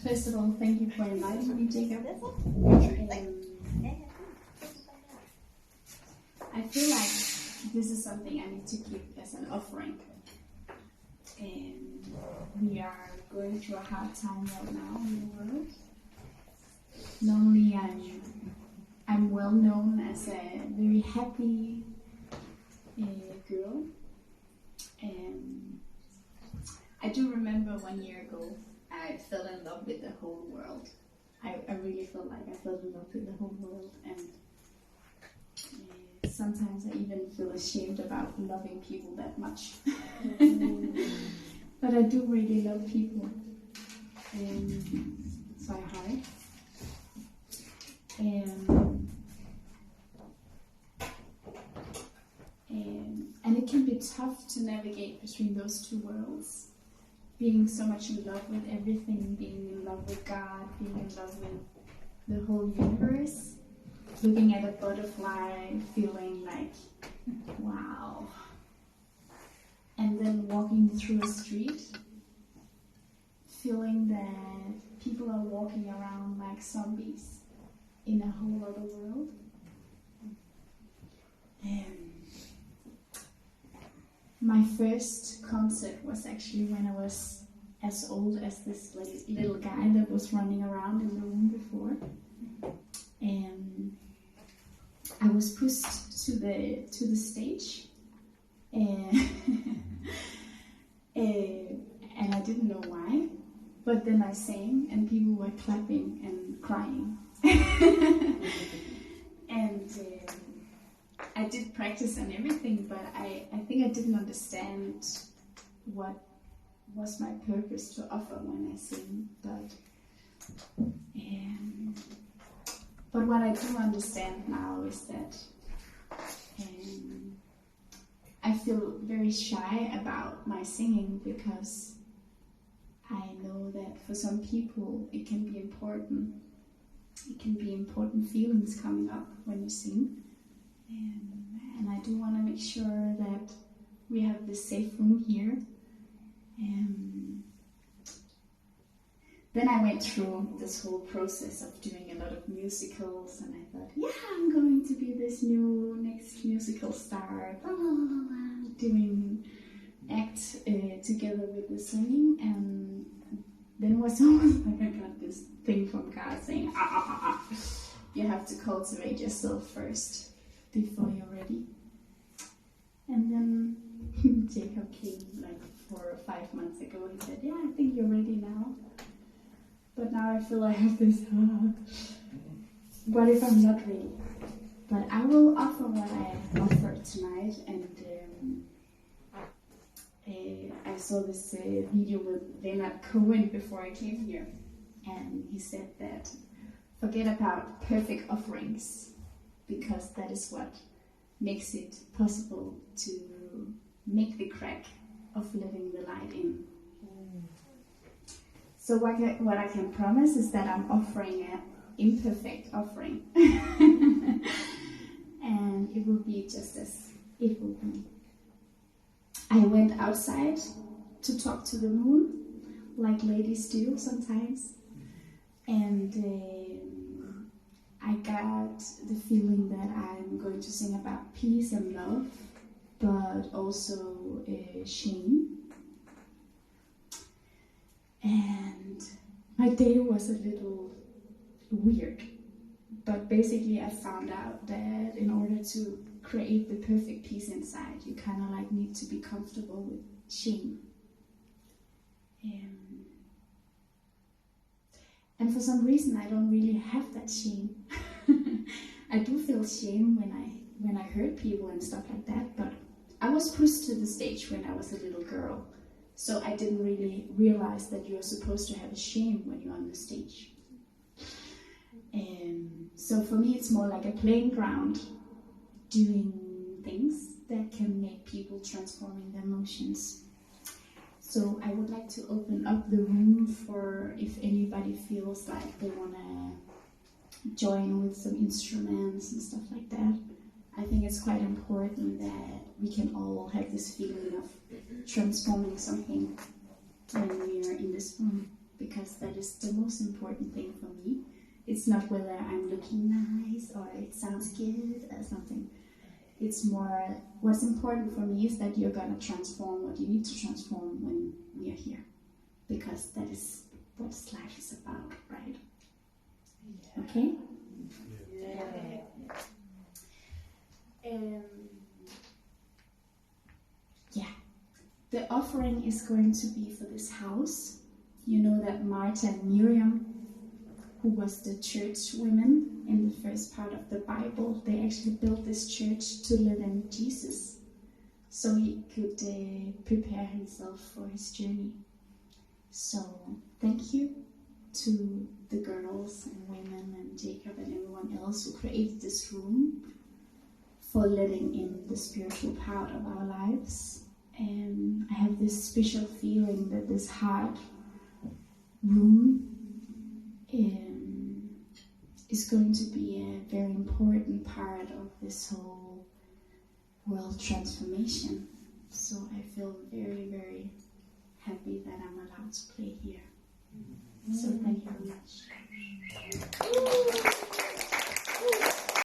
First of all, thank you for inviting me, Jacob. I feel like this is something I need to give as an offering. And we are going through a hard time right now in the world. Normally I'm well known as a very happy girl. And I do remember 1 year ago I fell in love with the whole world. I really felt like I fell in love with the whole world, and sometimes I even feel ashamed about loving people that much. But I do really love people, and so I hide. And it can be tough to navigate between those two worlds. Being so much in love with everything, being in love with God, being in love with the whole universe, looking at a butterfly, feeling like, wow. And then walking through a street, feeling that people are walking around like zombies in a whole other world. My first concert was actually when I was as old as this little guy that was running around in the room before. And I was pushed to the stage, and I didn't know why. But then I sang, and people were clapping and crying. And I did practice and everything, but I think I didn't understand what was my purpose to offer when I sing. But what I do understand now is that I feel very shy about my singing, because I know that for some people it can be important. It can be important feelings coming up when you sing. And I do want to make sure that we have this safe room here. Then I went through this whole process of doing a lot of musicals, and I thought, yeah, I'm going to be this next musical star, blah, blah, blah, blah, doing act together with the singing. And then it was almost like I got this thing from God saying, you have to cultivate yourself first before you're ready. And then Jacob came like 4 or 5 months ago. He said, yeah, I think you're ready now. But now I feel I have this, what if I'm not ready? But I will offer what I offered tonight. And I saw this video with Leonard Cohen before I came here. And he said that forget about perfect offerings, because that is what makes it possible to make the crack of letting the light in. So what I can promise is that I'm offering an imperfect offering. And it will be just as it will be. I went outside to talk to the moon, like ladies do sometimes. And I got the feeling that I'm going to sing about peace and love, but also shame. And my day was a little weird, but basically I found out that in order to create the perfect peace inside, you kind of like need to be comfortable with shame. And for some reason, I don't really have that shame. I do feel shame when I hurt people and stuff like that, but I was pushed to the stage when I was a little girl, so I didn't really realize that you're supposed to have a shame when you're on the stage. So for me, it's more like a playing ground, doing things that can make people transforming their emotions. So I would like to open up the room for if anybody feels like they want to join with some instruments and stuff like that. I think it's quite important that we can all have this feeling of transforming something when we are in this room. because that is the most important thing for me. It's not whether I'm looking nice or it sounds good or something. It's more, what's important for me is that you're gonna transform what you need to transform when we are here. Because that is what life is about, right? Yeah. Okay? Yeah. Yeah. The offering is going to be for this house. You know that Martha and Miriam, who was the church women in the first part of the Bible, they actually built this church to live in Jesus, so he could prepare himself for his journey. So thank you to the girls and women and Jacob and everyone else who created this room for letting in the spiritual part of our lives. And I have this special feeling that this hard room is going to be a very important part of this whole world transformation. So I feel very, very happy that I'm allowed to play here. So thank you.